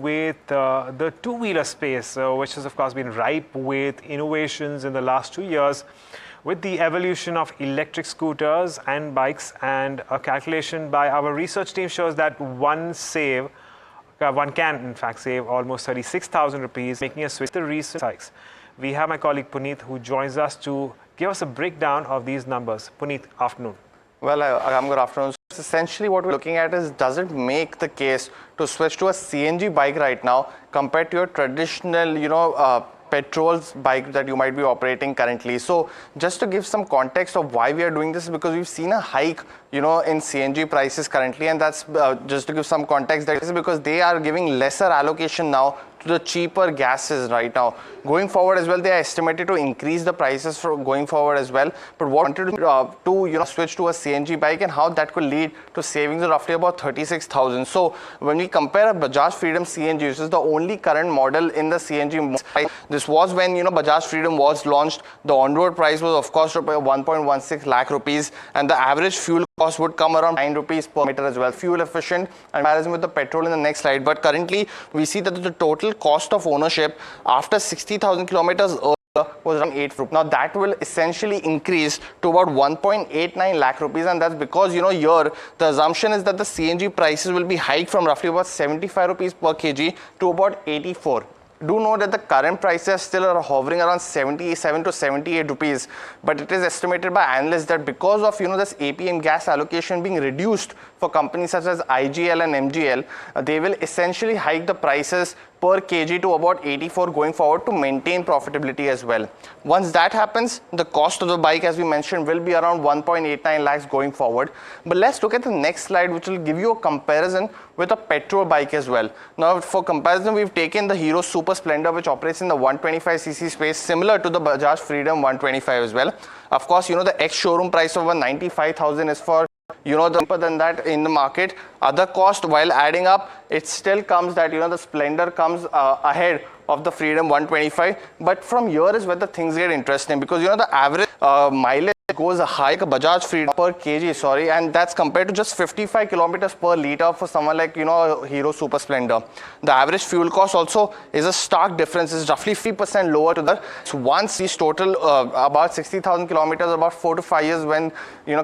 with the two-wheeler space, which has of course been ripe with innovations in the last 2 years, with the evolution of electric scooters and bikes. And a calculation by our research team shows that one can in fact save almost 36,000 rupees, making a switch to the recent hikes. We have my colleague Puneet, who joins us to give us a breakdown of these numbers. Puneet, afternoon. Well, good afternoon. So essentially what we're looking at is, does it make the case to switch to a CNG bike right now compared to your traditional, petrol bike that you might be operating currently? So just to give some context of why we are doing this, because we've seen a hike, in CNG prices currently, and that's just to give some context, that is because they are giving lesser allocation now to the cheaper gases right now. Going forward as well, they are estimated to increase the prices for going forward as well. But what wanted to switch to a CNG bike, and how that could lead to savings of roughly about 36,000. So when we compare a Bajaj Freedom CNG, which is the only current model in the CNG, this was when Bajaj Freedom was launched. The on-road price was of course 1.16 lakh rupees, and the average fuel cost would come around 9 rupees per meter as well. Fuel efficient in comparison with the petrol in the next slide. But currently we see that the total cost of ownership after 60,000 kilometers was around 8 rupees. Now that will essentially increase to about 1.89 lakh rupees, and that's because here the assumption is that the CNG prices will be hiked from roughly about 75 rupees per kg to about 84. Do know that the current prices still are hovering around 77 to 78 rupees, but it is estimated by analysts that because of this APM gas allocation being reduced for companies such as IGL and MGL, they will essentially hike the prices per kg to about 84 going forward to maintain profitability as well. Once that happens, the cost of the bike, as we mentioned, will be around 1.89 lakhs going forward. But let's look at the next slide, which will give you a comparison with a petrol bike as well. Now for comparison, we've taken the Hero Super Splendor, which operates in the 125cc space, similar to the Bajaj Freedom 125 as well. Of course, the ex-showroom price of 95,000 is for cheaper than that in the market. Other cost, while adding up, it still comes that the Splendor comes ahead of the Freedom 125. But from here is where the things get interesting, because the average mileage goes high, Bajaj Freedom per kg, and that's compared to just 55 kilometers per liter for someone like Hero Super Splendor. The average fuel cost also is a stark difference. It's roughly 3% lower to that. So once these total about 60,000 kilometers, about 4 to 5 years when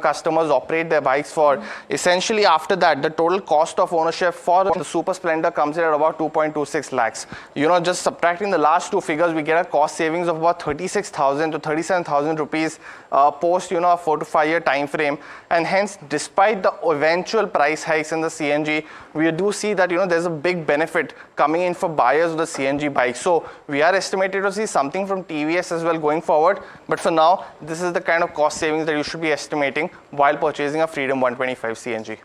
customers operate their bikes for. Essentially after that, the total cost of ownership for the Super Splendor comes in at about 2.26 lakhs. Just subtracting the last two figures, we get a cost savings of about 36,000 to 37,000 rupees post a 4 to 5 year time frame. And hence, despite the eventual price hikes in the CNG, we do see that there's a big benefit coming in for buyers of the CNG bike. So we are estimated to see something from TVS as well going forward. But for now, this is the kind of cost savings that you should be estimating while purchasing a Freedom 125 CNG.